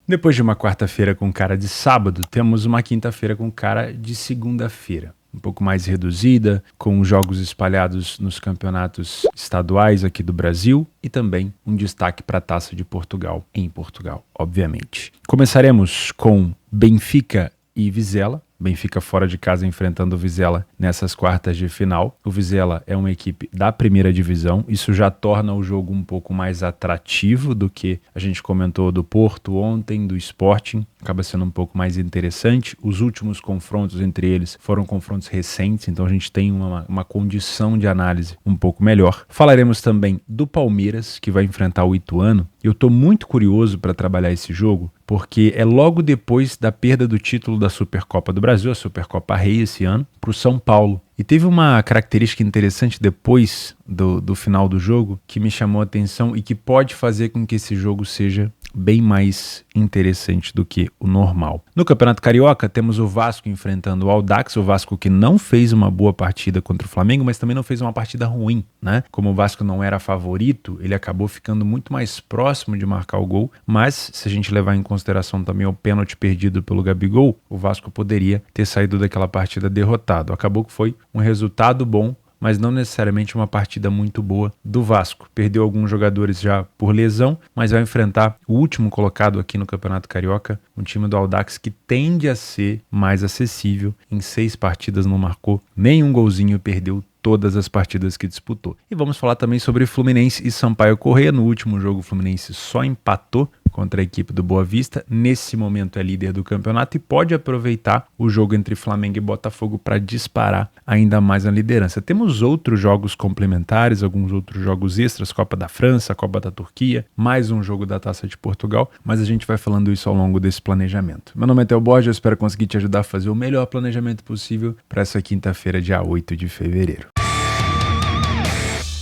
Depois de uma quarta-feira com cara de sábado, temos uma quinta-feira com cara de segunda-feira. Um pouco mais reduzida, com jogos espalhados nos campeonatos estaduais aqui do Brasil e também um destaque para a Taça de Portugal, em Portugal, obviamente. Começaremos com Benfica e Vizela. Benfica fora de casa enfrentando o Vizela nessas quartas de final. O Vizela é uma equipe da primeira divisão, isso já torna o jogo um pouco mais atrativo do que a gente comentou do Porto ontem, do Sporting, acaba sendo um pouco mais interessante. Os últimos confrontos entre eles foram confrontos recentes, então a gente tem uma condição de análise um pouco melhor. Falaremos também do Palmeiras, que vai enfrentar o Ituano. Eu estou muito curioso para trabalhar esse jogo, porque é logo depois da perda do título da Supercopa do Brasil, a Supercopa Rei esse ano, para o São Paulo. E teve uma característica interessante depois do final do jogo que me chamou a atenção e que pode fazer com que esse jogo seja bem mais interessante do que o normal. No Campeonato Carioca, temos o Vasco enfrentando o Audax, o Vasco que não fez uma boa partida contra o Flamengo, mas também não fez uma partida ruim, né? Como o Vasco não era favorito, ele acabou ficando muito mais próximo de marcar o gol, mas se a gente levar em consideração também o pênalti perdido pelo Gabigol, o Vasco poderia ter saído daquela partida derrotado. Acabou que foi um resultado bom, mas não necessariamente uma partida muito boa do Vasco. Perdeu alguns jogadores já por lesão, mas vai enfrentar o último colocado aqui no Campeonato Carioca, um time do Audax que tende a ser mais acessível. Em 6 partidas não marcou nenhum golzinho e perdeu todas as partidas que disputou. E vamos falar também sobre Fluminense e Sampaio Corrêa. No último jogo, o Fluminense só empatou contra a equipe do Boa Vista. Nesse momento é líder do campeonato e pode aproveitar o jogo entre Flamengo e Botafogo para disparar ainda mais na liderança. Temos outros jogos complementares, alguns outros jogos extras, Copa da França, Copa da Turquia, mais um jogo da Taça de Portugal, mas a gente vai falando isso ao longo desse planejamento. Meu nome é Theo Borges, eu espero conseguir te ajudar a fazer o melhor planejamento possível para essa quinta-feira, dia 8 de fevereiro.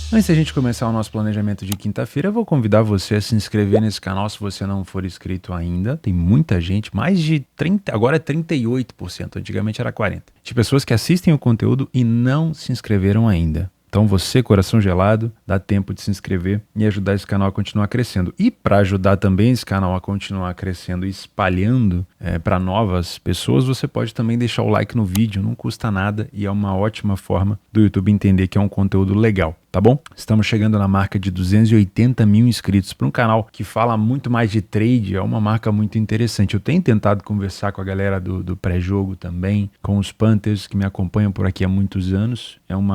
Antes da gente começar o nosso planejamento de quinta-feira, eu vou convidar você a se inscrever nesse canal se você não for inscrito ainda. Tem muita gente, mais de 30%, agora é 38%, antigamente era 40%, de pessoas que assistem o conteúdo e não se inscreveram ainda. Então você, coração gelado, dá tempo de se inscrever e ajudar esse canal a continuar crescendo. E para ajudar também esse canal a continuar crescendo e espalhando para novas pessoas, você pode também deixar o like no vídeo, não custa nada e é uma ótima forma do YouTube entender que é um conteúdo legal. Tá bom? Estamos chegando na marca de 280 mil inscritos para um canal que fala muito mais de trade, é uma marca muito interessante. Eu tenho tentado conversar com a galera do pré-jogo também, com os Panthers que me acompanham por aqui há muitos anos. É um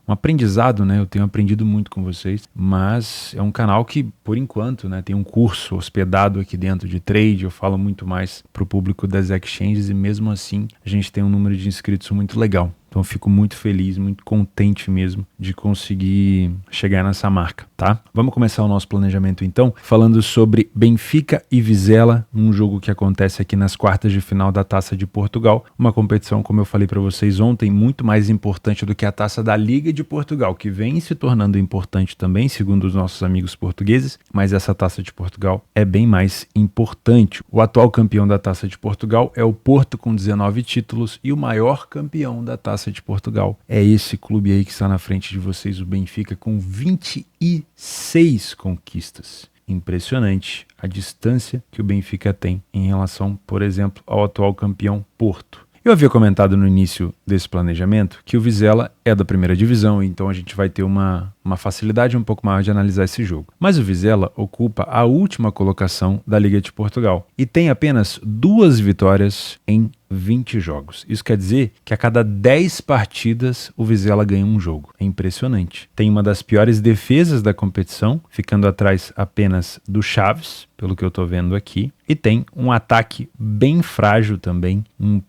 aprendizado, né? Eu tenho aprendido muito com vocês, mas é um canal que, por enquanto, né, tem um curso hospedado aqui dentro de trade. Eu falo muito mais para o público das exchanges e mesmo assim a gente tem um número de inscritos muito legal. Então eu fico muito feliz, muito contente mesmo de conseguir chegar nessa marca, tá? Vamos começar o nosso planejamento então, falando sobre Benfica e Vizela, um jogo que acontece aqui nas quartas de final da Taça de Portugal, uma competição, como eu falei para vocês ontem, muito mais importante do que a Taça da Liga de Portugal, que vem se tornando importante também, segundo os nossos amigos portugueses, mas essa Taça de Portugal é bem mais importante. O atual campeão da Taça de Portugal é o Porto com 19 títulos e o maior campeão da Taça de Portugal é esse clube aí que está na frente de vocês, o Benfica, com 26 conquistas. Impressionante a distância que o Benfica tem em relação, por exemplo, ao atual campeão Porto. Eu havia comentado no início desse planejamento que o Vizela é da primeira divisão, então a gente vai ter uma facilidade um pouco maior de analisar esse jogo. Mas o Vizela ocupa a última colocação da Liga de Portugal e tem apenas 2 vitórias em 20 jogos. Isso quer dizer que a cada 10 partidas o Vizela ganha um jogo. É impressionante. Tem uma das piores defesas da competição, ficando atrás apenas do Chaves, pelo que eu tô vendo aqui. E tem um ataque bem frágil também,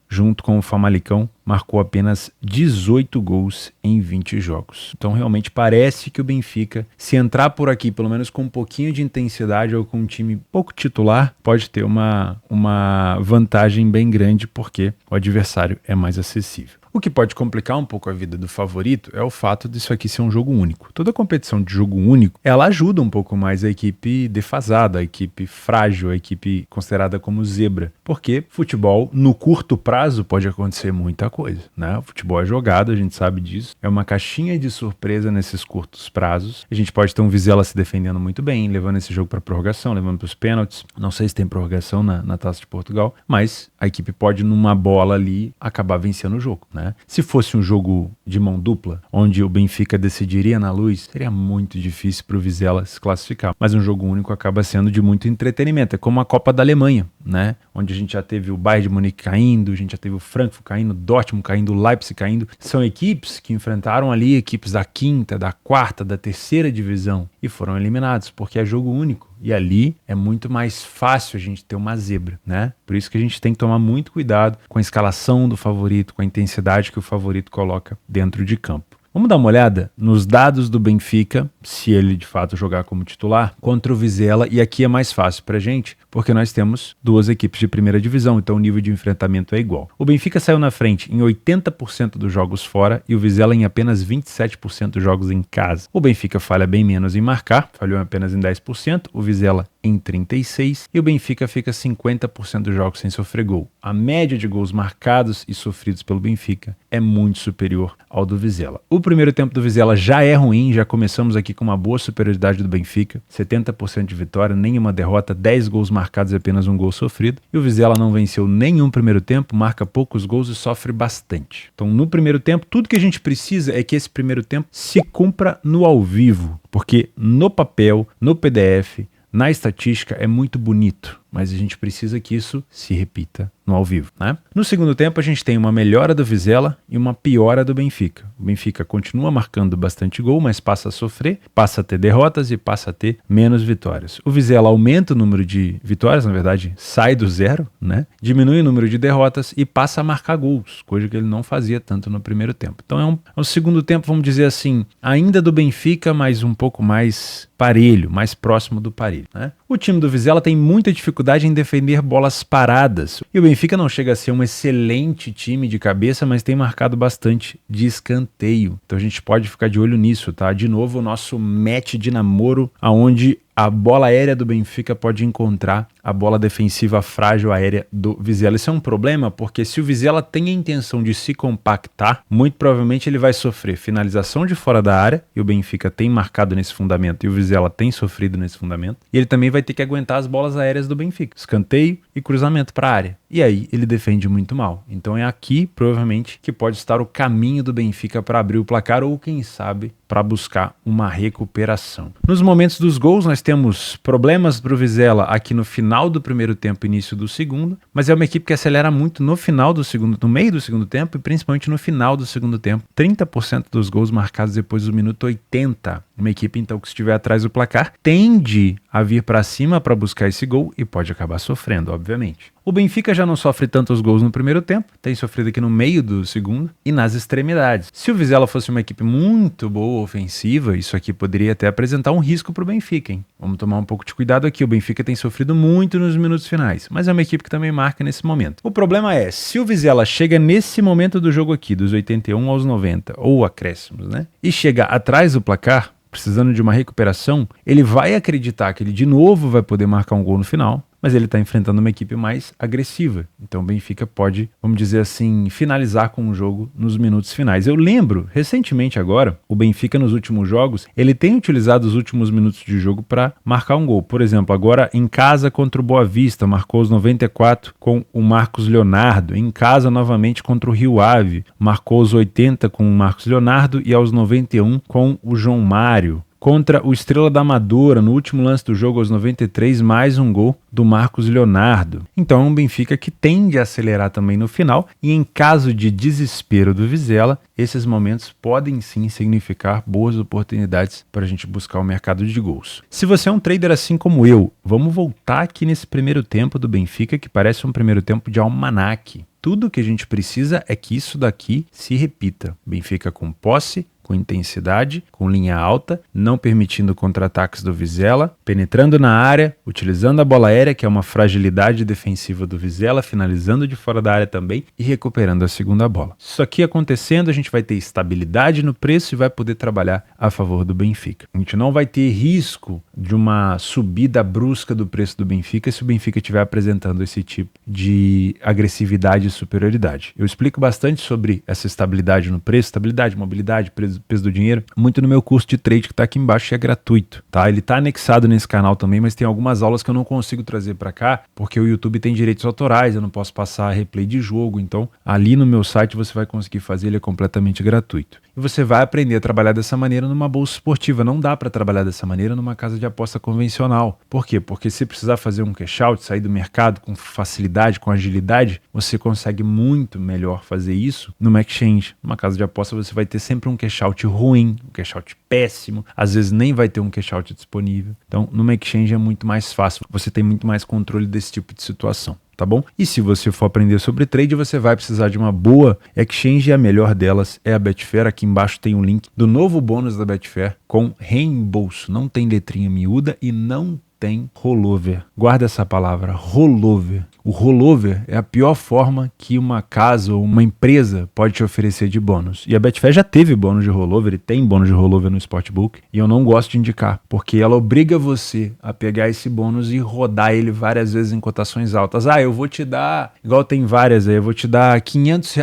junto com o Famalicão, marcou apenas 18 gols em 20 jogos. Então realmente parece que o Benfica, se entrar por aqui, pelo menos com um pouquinho de intensidade ou com um time pouco titular, pode ter uma vantagem bem grande porque o adversário é mais acessível. O que pode complicar um pouco a vida do favorito é o fato disso aqui ser um jogo único. Toda competição de jogo único, ela ajuda um pouco mais a equipe defasada, a equipe frágil, a equipe considerada como zebra. Porque futebol, no curto prazo, pode acontecer muita coisa, né? O futebol é jogado, a gente sabe disso. É uma caixinha de surpresa nesses curtos prazos. A gente pode ter um Vizela se defendendo muito bem, levando esse jogo para prorrogação, levando para os pênaltis. Não sei se tem prorrogação na Taça de Portugal, mas a equipe pode, numa bola ali, acabar vencendo o jogo, né? Se fosse um jogo de mão dupla, onde o Benfica decidiria na luz, seria muito difícil para o Vizela se classificar. Mas um jogo único acaba sendo de muito entretenimento. É como a Copa da Alemanha, né? Onde a gente já teve o Bayern de Munique caindo, a gente já teve o Frankfurt caindo, o Dortmund caindo, o Leipzig caindo. São equipes que enfrentaram ali equipes da quinta, da quarta, da terceira divisão e foram eliminados, porque é jogo único. E ali é muito mais fácil a gente ter uma zebra, né? Por isso que a gente tem que tomar muito cuidado com a escalação do favorito, com a intensidade que o favorito coloca dentro de campo. Vamos dar uma olhada nos dados do Benfica, se ele de fato jogar como titular, contra o Vizela, e aqui é mais fácil pra gente, porque nós temos duas equipes de primeira divisão, então o nível de enfrentamento é igual. O Benfica saiu na frente em 80% dos jogos fora e o Vizela em apenas 27% dos jogos em casa. O Benfica falha bem menos em marcar, falhou apenas em 10%, o Vizela em 36% e o Benfica fica 50% dos jogos sem sofrer gol. A média de gols marcados e sofridos pelo Benfica é muito superior ao do Vizela. O primeiro tempo do Vizela já é ruim, já começamos aqui com uma boa superioridade do Benfica, 70% de vitória, nenhuma derrota, 10 gols marcados e apenas um gol sofrido. E o Vizela não venceu nenhum primeiro tempo, marca poucos gols e sofre bastante. Então no primeiro tempo, tudo que a gente precisa é que esse primeiro tempo se cumpra no ao vivo, porque no papel, no PDF, na estatística é muito bonito, mas a gente precisa que isso se repita no ao vivo, né? No segundo tempo a gente tem uma melhora do Vizela e uma piora do Benfica. O Benfica continua marcando bastante gol, mas passa a sofrer, passa a ter derrotas e passa a ter menos vitórias. O Vizela aumenta o número de vitórias, na verdade sai do zero, né? Diminui o número de derrotas e passa a marcar gols, coisa que ele não fazia tanto no primeiro tempo. Então é um segundo tempo, vamos dizer assim, ainda do Benfica, mas um pouco mais parelho, mais próximo do parelho, né? O time do Vizela tem muita dificuldade em defender bolas paradas. E o Benfica não chega a ser um excelente time de cabeça, mas tem marcado bastante de escanteio. Então a gente pode ficar de olho nisso, tá? De novo, o nosso match de namoro, aonde a bola aérea do Benfica pode encontrar a bola defensiva frágil aérea do Vizela. Isso é um problema porque se o Vizela tem a intenção de se compactar, muito provavelmente ele vai sofrer finalização de fora da área, e o Benfica tem marcado nesse fundamento e o Vizela tem sofrido nesse fundamento, e ele também vai ter que aguentar as bolas aéreas do Benfica, escanteio e cruzamento para a área. E aí ele defende muito mal. Então é aqui, provavelmente, que pode estar o caminho do Benfica para abrir o placar ou, quem sabe, para buscar uma recuperação. Nos momentos dos gols, nós temos problemas para o Vizela aqui no final do primeiro tempo, início do segundo, mas é uma equipe que acelera muito no final do segundo, no meio do segundo tempo e principalmente no final do segundo tempo. 30% dos gols marcados depois do minuto 80. Uma equipe, então, que se estiver atrás do placar, tende a vir para cima para buscar esse gol e pode acabar sofrendo, obviamente. O Benfica já não sofre tantos gols no primeiro tempo, tem sofrido aqui no meio do segundo e nas extremidades. Se o Vizela fosse uma equipe muito boa, ofensiva, isso aqui poderia até apresentar um risco para o Benfica, hein? Vamos tomar um pouco de cuidado aqui, o Benfica tem sofrido muito nos minutos finais, mas é uma equipe que também marca nesse momento. O problema é, se o Vizela chega nesse momento do jogo aqui, dos 81 aos 90, ou acréscimos, né? E chega atrás do placar, precisando de uma recuperação, ele vai acreditar que ele de novo vai poder marcar um gol no final, mas ele está enfrentando uma equipe mais agressiva. Então o Benfica pode, vamos dizer assim, finalizar com o jogo nos minutos finais. Eu lembro, recentemente agora, o Benfica nos últimos jogos, ele tem utilizado os últimos minutos de jogo para marcar um gol. Por exemplo, agora em casa contra o Boa Vista, marcou os 94 com o Marcos Leonardo. Em casa novamente contra o Rio Ave, marcou os 80 com o Marcos Leonardo e aos 91 com o João Mário. Contra o Estrela da Amadora, no último lance do jogo, aos 93, mais um gol do Marcos Leonardo. Então é um Benfica que tende a acelerar também no final, e em caso de desespero do Vizela, esses momentos podem sim significar boas oportunidades para a gente buscar o mercado de gols. Se você é um trader assim como eu, vamos voltar aqui nesse primeiro tempo do Benfica, que parece um primeiro tempo de almanaque. Tudo que a gente precisa é que isso daqui se repita. Benfica com posse, com intensidade, com linha alta, não permitindo contra-ataques do Vizela, penetrando na área, utilizando a bola aérea, que é uma fragilidade defensiva do Vizela, finalizando de fora da área também e recuperando a segunda bola. Isso aqui acontecendo, a gente vai ter estabilidade no preço e vai poder trabalhar a favor do Benfica. A gente não vai ter risco de uma subida brusca do preço do Benfica se o Benfica estiver apresentando esse tipo de agressividade e superioridade. Eu explico bastante sobre essa estabilidade no preço, estabilidade, mobilidade, peso do dinheiro, muito no meu curso de trade que está aqui embaixo e é gratuito, tá? Ele está anexado nesse canal também, mas tem algumas aulas que eu não consigo trazer para cá, porque o YouTube tem direitos autorais, eu não posso passar replay de jogo, então ali no meu site você vai conseguir fazer, ele é completamente gratuito. E você vai aprender a trabalhar dessa maneira numa bolsa esportiva. Não dá para trabalhar dessa maneira numa casa de aposta convencional. Por quê? Porque se precisar fazer um cash out, sair do mercado com facilidade, com agilidade, você consegue muito melhor fazer isso numa exchange. Numa casa de aposta você vai ter sempre um cash out ruim, um cash out péssimo, às vezes nem vai ter um cash out disponível. Então, numa exchange é muito mais fácil, você tem muito mais controle desse tipo de situação. Tá bom? E se você for aprender sobre trade, você vai precisar de uma boa exchange e a melhor delas é a Betfair. Aqui embaixo tem um link do novo bônus da Betfair com reembolso. Não tem letrinha miúda e não tem rollover. Guarda essa palavra, rollover. O rollover é a pior forma que uma casa ou uma empresa pode te oferecer de bônus. E a Betfair já teve bônus de rollover e tem bônus de rollover no Sportbook. E eu não gosto de indicar, porque ela obriga você a pegar esse bônus e rodar ele várias vezes em cotações altas. Eu vou te dar, igual tem várias aí, eu vou te dar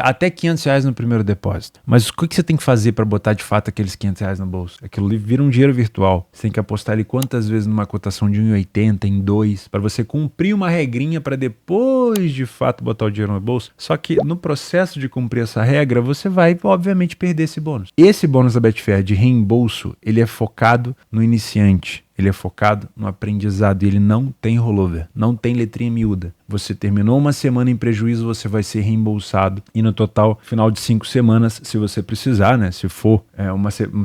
até 500 reais no primeiro depósito. Mas o que você tem que fazer para botar de fato aqueles 500 reais no bolso? Aquilo vira um dinheiro virtual. Você tem que apostar ele quantas vezes numa cotação de 1,80, em 2, para você cumprir uma regrinha para depois de fato botar o dinheiro no bolso. Só que no processo de cumprir essa regra, você vai obviamente perder esse bônus. Esse bônus da Betfair de reembolso, ele é focado no iniciante. Ele é focado no aprendizado e ele não tem rollover, não tem letrinha miúda. Você terminou uma semana em prejuízo, você vai ser reembolsado e no total, final de 5 semanas, se você precisar, né? Se for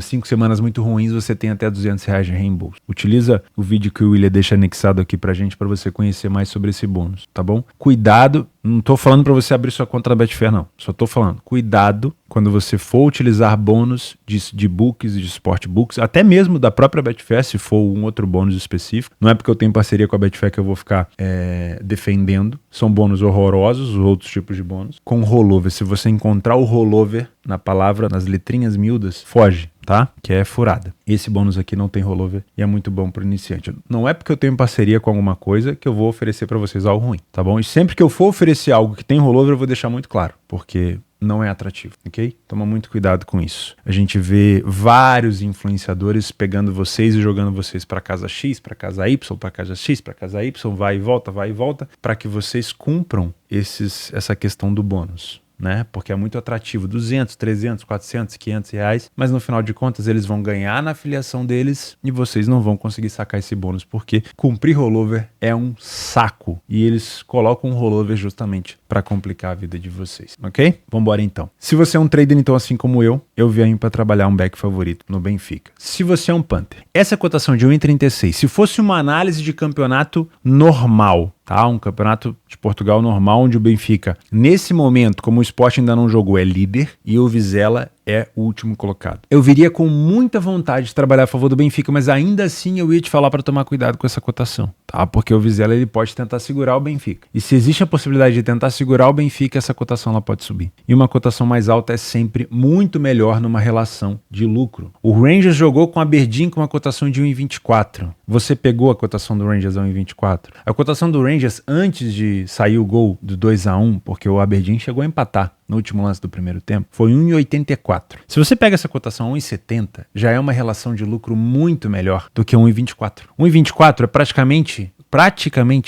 5 semanas muito ruins, você tem até 200 reais de reembolso. Utiliza o vídeo que o William deixa anexado aqui pra gente, para você conhecer mais sobre esse bônus, tá bom? Cuidado, não tô falando para você abrir sua conta na Betfair, não. Só tô falando, cuidado quando você for utilizar bônus de books e de sportbooks, até mesmo da própria Betfair, se for um outro bônus específico. Não é porque eu tenho parceria com a Betfair que eu vou ficar defendendo. São bônus horrorosos, os outros tipos de bônus. Com rollover, se você encontrar o rollover na palavra, nas letrinhas miúdas, foge, tá? Que é furada. Esse bônus aqui não tem rollover e é muito bom para o iniciante. Não é porque eu tenho parceria com alguma coisa que eu vou oferecer para vocês algo ruim, tá bom? E sempre que eu for oferecer algo que tem rollover, eu vou deixar muito claro, porque não é atrativo, ok? Toma muito cuidado com isso. A gente vê vários influenciadores pegando vocês e jogando vocês para casa X, para casa Y, para casa X, para casa Y, vai e volta, para que vocês cumpram essa questão do bônus, né? Porque é muito atrativo, 200, 300, 400, 500 reais, mas no final de contas eles vão ganhar na afiliação deles e vocês não vão conseguir sacar esse bônus, porque cumprir rollover é um saco e eles colocam um rollover justamente para complicar a vida de vocês, ok? Vambora então. Se você é um trader, então, assim como eu venho para trabalhar um back favorito no Benfica. Se você é um punter, essa cotação de 1,36, se fosse uma análise de campeonato normal, tá? Um campeonato de Portugal normal, onde o Benfica, nesse momento, como o Sport ainda não jogou, é líder e o Vizela é o último colocado. Eu viria com muita vontade de trabalhar a favor do Benfica, mas ainda assim eu ia te falar para tomar cuidado com essa cotação, tá? Porque o Vizela ele pode tentar segurar o Benfica. E se existe a possibilidade de tentar segurar o Benfica, essa cotação ela pode subir. E uma cotação mais alta é sempre muito melhor numa relação de lucro. O Rangers jogou com a Aberdeen com uma cotação de 1,24. Você pegou a cotação do Rangers a 1,24. A cotação do Rangers antes de sair o gol do 2-1, porque o Aberdeen chegou a empatar no último lance do primeiro tempo, foi 1,84. Se você pega essa cotação a 1,70, já é uma relação de lucro muito melhor do que 1,24. 1,24 é praticamente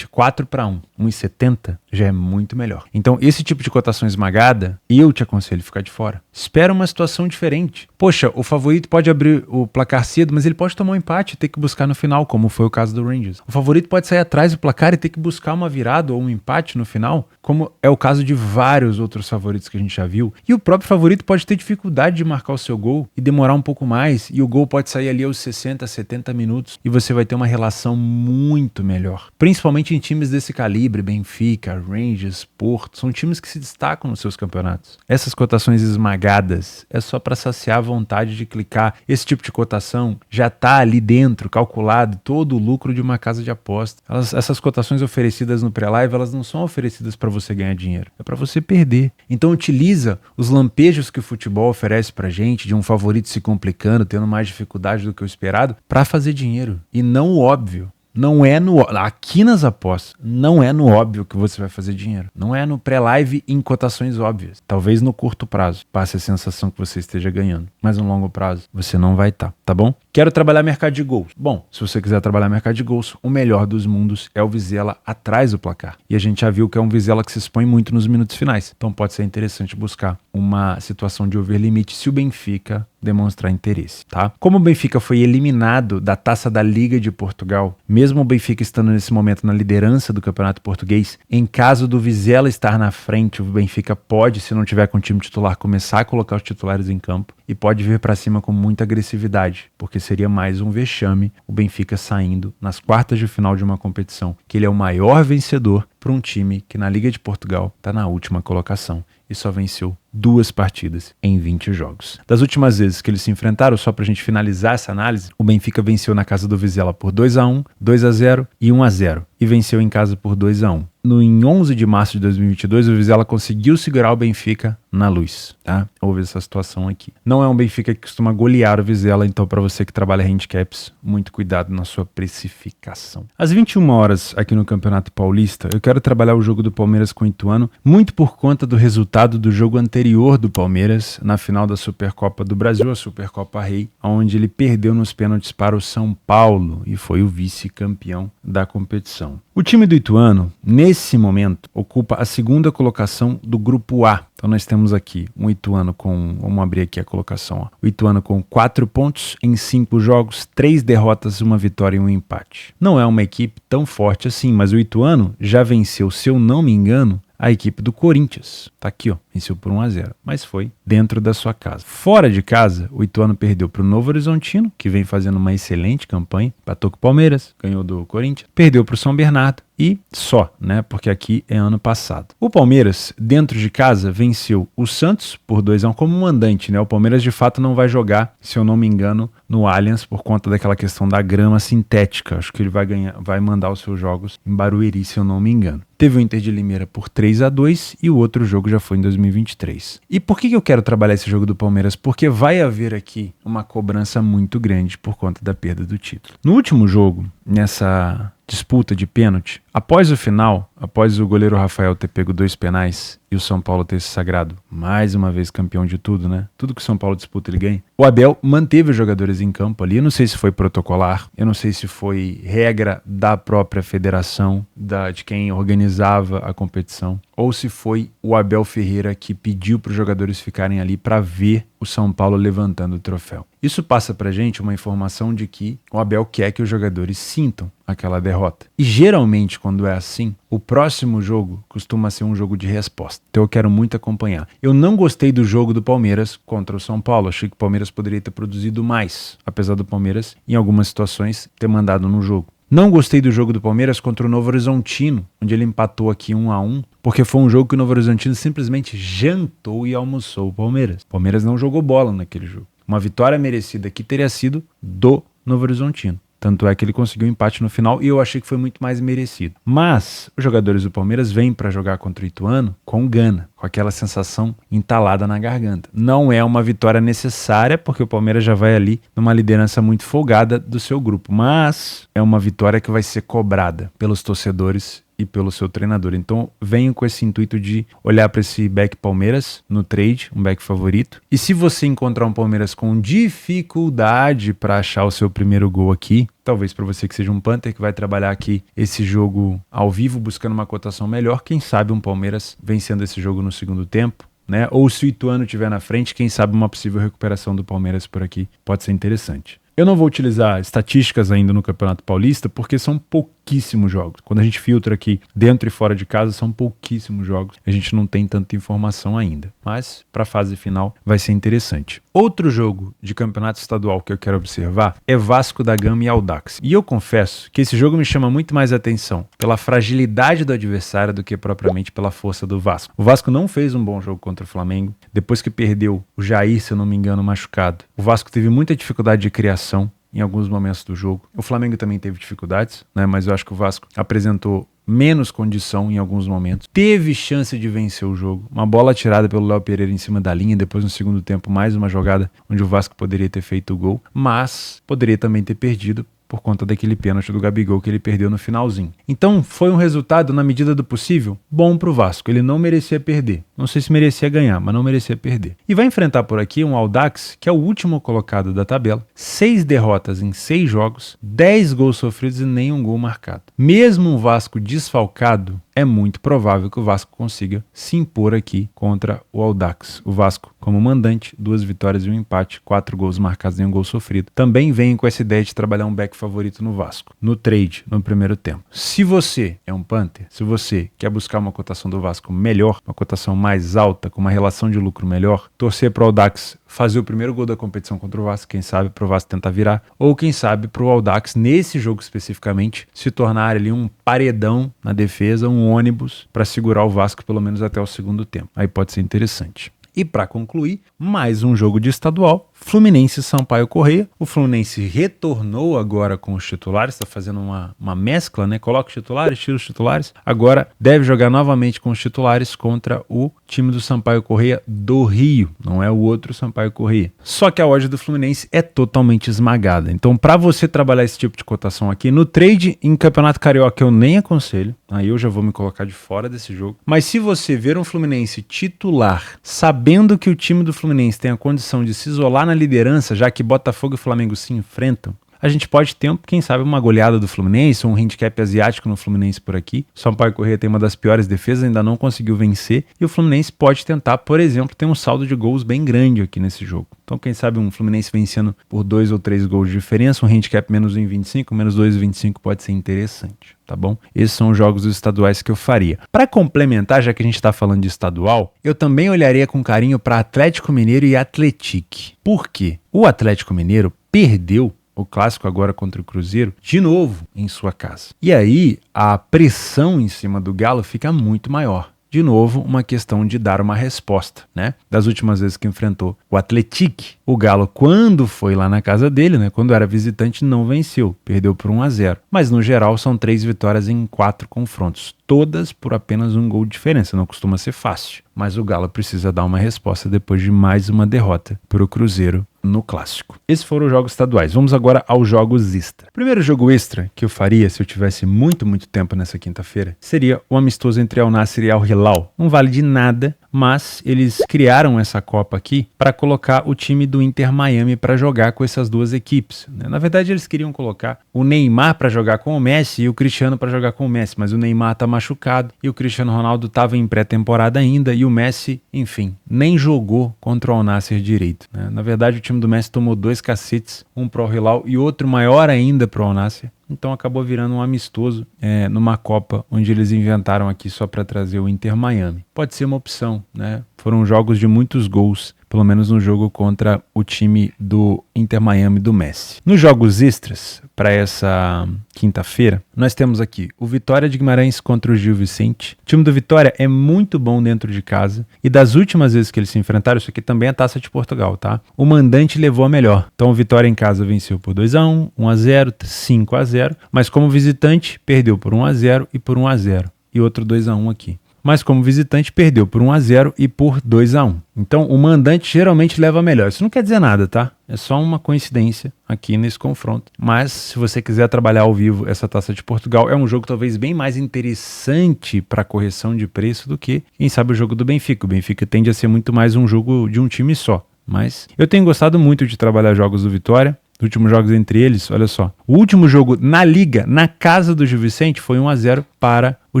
4-1. 1,70 já é muito melhor. Então, esse tipo de cotação esmagada, eu te aconselho a ficar de fora. Espera uma situação diferente. Poxa, o favorito pode abrir o placar cedo, mas ele pode tomar um empate e ter que buscar no final, como foi o caso do Rangers. O favorito pode sair atrás do placar e ter que buscar uma virada ou um empate no final, como é o caso de vários outros favoritos que a gente já viu. E o próprio favorito pode ter dificuldade de marcar o seu gol e demorar um pouco mais, e o gol pode sair ali aos 60, 70 minutos, e você vai ter uma relação muito melhor. Principalmente em times desse calibre, Benfica, Rangers, Porto, são times que se destacam nos seus campeonatos. Essas cotações esmagadas é só para saciar a vontade de clicar. Esse tipo de cotação já está ali dentro, calculado, todo o lucro de uma casa de aposta. Essas cotações oferecidas no pré-live, elas não são oferecidas para você ganhar dinheiro, é para você perder. Então utiliza os lampejos que o futebol oferece pra gente, de um favorito se complicando, tendo mais dificuldade do que o esperado, para fazer dinheiro. E não o óbvio. Não é aqui nas apostas, não é no óbvio que você vai fazer dinheiro. Não é no pré-live em cotações óbvias. Talvez no curto prazo passe a sensação que você esteja ganhando, mas no longo prazo você não vai estar, tá bom? Quero trabalhar mercado de gols. Bom, se você quiser trabalhar mercado de gols, o melhor dos mundos é o Vizela atrás do placar. E a gente já viu que é um Vizela que se expõe muito nos minutos finais. Então pode ser interessante buscar uma situação de over-limite se o Benfica demonstrar interesse, tá? Como o Benfica foi eliminado da Taça da Liga de Portugal, mesmo o Benfica estando nesse momento na liderança do Campeonato Português, em caso do Vizela estar na frente, o Benfica pode, se não tiver com o time titular, começar a colocar os titulares em campo e pode vir para cima com muita agressividade, porque seria mais um vexame o Benfica saindo nas quartas de final de uma competição, que ele é o maior vencedor para um time que na Liga de Portugal está na última colocação e só venceu 2 partidas em 20 jogos. Das últimas vezes que eles se enfrentaram, só pra gente finalizar essa análise, o Benfica venceu na casa do Vizela por 2-1, 2-0 e 1-0 e venceu em casa por 2-1. Em 11 de março de 2022, o Vizela conseguiu segurar o Benfica na luz, tá? Houve essa situação aqui. Não é um Benfica que costuma golear o Vizela, então para você que trabalha handicaps, muito cuidado na sua precificação. Às 21 horas aqui no Campeonato Paulista, eu quero trabalhar o jogo do Palmeiras com o Ituano, muito por conta do resultado do jogo anterior do Palmeiras na final da Supercopa do Brasil, a Supercopa Rei, onde ele perdeu nos pênaltis para o São Paulo e foi o vice-campeão da competição. O time do Ituano, nesse momento, ocupa a segunda colocação do grupo A. Então nós temos aqui um Ituano com, vamos abrir aqui a colocação, ó. O Ituano com 4 pontos em 5 jogos, 3 derrotas, 1 vitória e 1 empate. Não é uma equipe tão forte assim, mas o Ituano já venceu, se eu não me engano, a equipe do Corinthians. Tá aqui, ó, venceu por 1-0, mas foi dentro da sua casa. Fora de casa, o Ituano perdeu para o Novo Horizontino, que vem fazendo uma excelente campanha, empatou com o Palmeiras, ganhou do Corinthians, perdeu para o São Bernardo e só, né, porque aqui é ano passado. O Palmeiras, dentro de casa, venceu o Santos por 2-1 como mandante, né? O Palmeiras de fato não vai jogar, se eu não me engano, no Allianz por conta daquela questão da grama sintética. Acho que ele vai mandar os seus jogos em Barueri, se eu não me engano. Teve o Inter de Limeira por 3-2 e o outro jogo já foi em 2023. E por que eu quero trabalhar esse jogo do Palmeiras? Porque vai haver aqui uma cobrança muito grande por conta da perda do título. No último jogo, nessa disputa de pênalti, após o final, após o goleiro Rafael ter pego 2 penais e o São Paulo ter se sagrado mais uma vez campeão de tudo, né? Tudo que o São Paulo disputa ele ganha. O Abel manteve os jogadores em campo ali. Eu não sei se foi protocolar, eu não sei se foi regra da própria federação, de quem organizava a competição, ou se foi o Abel Ferreira que pediu para os jogadores ficarem ali para ver o São Paulo levantando o troféu. Isso passa pra gente uma informação de que o Abel quer que os jogadores sintam aquela derrota. E geralmente, quando é assim, o próximo jogo costuma ser um jogo de resposta. Então eu quero muito acompanhar. Eu não gostei do jogo do Palmeiras contra o São Paulo. Achei que o Palmeiras poderia ter produzido mais, apesar do Palmeiras, em algumas situações, ter mandado no jogo. Não gostei do jogo do Palmeiras contra o Novo Horizontino, onde ele empatou aqui 1-1, porque foi um jogo que o Novo Horizontino simplesmente jantou e almoçou o Palmeiras. O Palmeiras não jogou bola naquele jogo. Uma vitória merecida aqui teria sido do Novo Horizontino. Tanto é que ele conseguiu um empate no final e eu achei que foi muito mais merecido. Mas os jogadores do Palmeiras vêm para jogar contra o Ituano com gana, com aquela sensação entalada na garganta. Não é uma vitória necessária, porque o Palmeiras já vai ali numa liderança muito folgada do seu grupo. Mas é uma vitória que vai ser cobrada pelos torcedores e pelo seu treinador. Então venho com esse intuito de olhar para esse back Palmeiras no trade, um back favorito. E se você encontrar um Palmeiras com dificuldade para achar o seu primeiro gol aqui, talvez para você que seja um punter que vai trabalhar aqui esse jogo ao vivo buscando uma cotação melhor, quem sabe um Palmeiras vencendo esse jogo no segundo tempo, né? Ou se o Ituano estiver na frente, quem sabe uma possível recuperação do Palmeiras por aqui pode ser interessante. Eu não vou utilizar estatísticas ainda no Campeonato Paulista, porque são pouquíssimos jogos. Quando a gente filtra aqui dentro e fora de casa, são pouquíssimos jogos. A gente não tem tanta informação ainda. Mas para a fase final vai ser interessante. Outro jogo de campeonato estadual que eu quero observar é Vasco da Gama e Audax. E eu confesso que esse jogo me chama muito mais atenção pela fragilidade do adversário do que propriamente pela força do Vasco. O Vasco não fez um bom jogo contra o Flamengo. Depois que perdeu o Jair, se eu não me engano, machucado, o Vasco teve muita dificuldade de criação em alguns momentos do jogo. O Flamengo também teve dificuldades, né? Mas eu acho que o Vasco apresentou menos condição em alguns momentos. Teve chance de vencer o jogo. Uma bola tirada pelo Léo Pereira em cima da linha, depois no segundo tempo mais uma jogada onde o Vasco poderia ter feito o gol, mas poderia também ter perdido por conta daquele pênalti do Gabigol que ele perdeu no finalzinho. Então foi um resultado, na medida do possível, bom pro Vasco. Ele não merecia perder. Não sei se merecia ganhar, mas não merecia perder. E vai enfrentar por aqui um Audax, que é o último colocado da tabela. 6 derrotas em 6 jogos, 10 gols sofridos e nenhum gol marcado. Mesmo um Vasco desfalcado, é muito provável que o Vasco consiga se impor aqui contra o Audax. O Vasco, como mandante, 2 vitórias e um empate, 4 gols marcados e um gol sofrido. Também vem com essa ideia de trabalhar um back favorito no Vasco, no trade, no primeiro tempo. Se você é um Panther, se você quer buscar uma cotação do Vasco melhor, uma cotação mais alta, com uma relação de lucro melhor, torcer para o Audax fazer o primeiro gol da competição contra o Vasco, quem sabe para o Vasco tentar virar, ou quem sabe para o Audax, nesse jogo especificamente, se tornar ali um paredão na defesa, um ônibus para segurar o Vasco pelo menos até o segundo tempo. Aí pode ser interessante. E para concluir, mais um jogo de estadual, Fluminense e Sampaio Corrêa. O Fluminense retornou agora com os titulares, está fazendo uma mescla, né? Coloca os titulares, tira os titulares. Agora deve jogar novamente com os titulares contra o time do Sampaio Corrêa do Rio, não é o outro Sampaio Corrêa. Só que a odd do Fluminense é totalmente esmagada. Então, para você trabalhar esse tipo de cotação aqui, no trade em Campeonato Carioca eu nem aconselho, aí eu já vou me colocar de fora desse jogo. Mas se você ver um Fluminense titular, sabendo que o time do Fluminense tem a condição de se isolar na liderança, já que Botafogo e Flamengo se enfrentam, a gente pode ter, quem sabe, uma goleada do Fluminense, um handicap asiático no Fluminense por aqui. O Sampaio Corrêa tem uma das piores defesas, ainda não conseguiu vencer, e o Fluminense pode tentar, por exemplo, ter um saldo de gols bem grande aqui nesse jogo. Então, quem sabe um Fluminense vencendo por 2 ou 3 gols de diferença, um handicap menos 1,25, menos 2,25 pode ser interessante, tá bom? Esses são os jogos dos estaduais que eu faria. Para complementar, já que a gente está falando de estadual, eu também olharia com carinho para Atlético Mineiro e Atletique. Por quê? O Atlético Mineiro perdeu o clássico agora contra o Cruzeiro, de novo em sua casa. E aí a pressão em cima do Galo fica muito maior. De novo, uma questão de dar uma resposta, né? Das últimas vezes que enfrentou o Atletique, o Galo, quando foi lá na casa dele, né? Quando era visitante, não venceu, perdeu por 1-0. Mas no geral são 3 vitórias em 4 confrontos, todas por apenas um gol de diferença, não costuma ser fácil. Mas o Galo precisa dar uma resposta depois de mais uma derrota para o Cruzeiro no clássico. Esses foram os jogos estaduais. Vamos agora aos jogos extra. O primeiro jogo extra que eu faria se eu tivesse muito tempo nessa quinta-feira seria o amistoso entre Al Nassr e Al Hilal. Não vale de nada, mas eles criaram essa Copa aqui para colocar o time do Inter Miami para jogar com essas duas equipes, né? Na verdade, eles queriam colocar o Neymar para jogar com o Messi e o Cristiano para jogar com o Messi, mas o Neymar tá machucado e o Cristiano Ronaldo estava em pré-temporada ainda e o Messi, enfim, nem jogou contra o Al Nassr direito, né? Na verdade, o time do Messi tomou 2 cacetes, um pro Al Hilal e outro maior ainda pro Al Nassr. Então acabou virando um amistoso numa Copa onde eles inventaram aqui só para trazer o Inter Miami. Pode ser uma opção, né? Foram jogos de muitos gols, pelo menos no jogo contra o time do Inter Miami do Messi. Nos jogos extras, para essa quinta-feira, nós temos aqui o Vitória de Guimarães contra o Gil Vicente. O time do Vitória é muito bom dentro de casa e das últimas vezes que eles se enfrentaram, isso aqui também é a Taça de Portugal, tá? O mandante levou a melhor. Então o Vitória em casa venceu por 2-1, 1-0, 5-0, mas como visitante perdeu por 1-0 e por 1-0 e outro 2-1 aqui. Mas como visitante perdeu por 1-0 e por 2-1. Então o mandante geralmente leva melhor. Isso não quer dizer nada, tá? É só uma coincidência aqui nesse confronto. Mas se você quiser trabalhar ao vivo essa Taça de Portugal, é um jogo talvez bem mais interessante para correção de preço do que, quem sabe, o jogo do Benfica. O Benfica tende a ser muito mais um jogo de um time só. Mas eu tenho gostado muito de trabalhar jogos do Vitória. Os últimos jogos entre eles, olha só. O último jogo na Liga, na casa do Gil Vicente, foi 1-0 para o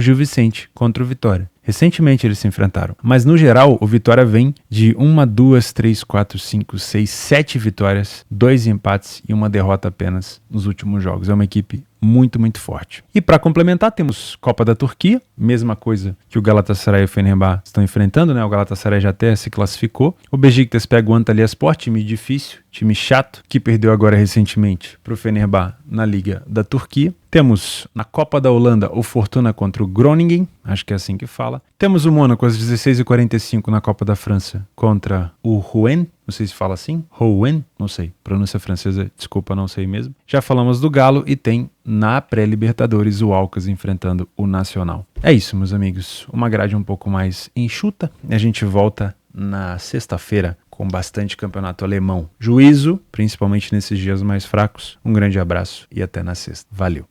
Gil Vicente contra o Vitória. Recentemente eles se enfrentaram. Mas no geral, o Vitória vem de 1, 2, 3, 4, 5, 6, 7 vitórias, 2 empates e 1 derrota apenas nos últimos jogos. É uma equipe muito, muito forte. E para complementar, temos Copa da Turquia, mesma coisa que o Galatasaray e o Fenerbahçe estão enfrentando, né? O Galatasaray já até se classificou. O Beşiktaş pega o Antalyaspor, time difícil, time chato, que perdeu agora recentemente para o Fenerbahçe na Liga da Turquia. Temos na Copa da Holanda o Fortuna contra o Groningen, acho que é assim que fala. Temos o Mônaco às 16h45 na Copa da França contra o Rouen, não sei se fala assim, Rouen, não sei, pronúncia francesa, desculpa, não sei mesmo. Já falamos do Galo e tem na pré-Libertadores o Alcas enfrentando o Nacional. É isso, meus amigos, uma grade um pouco mais enxuta. A gente volta na sexta-feira com bastante campeonato alemão. Juízo, principalmente nesses dias mais fracos. Um grande abraço e até na sexta. Valeu!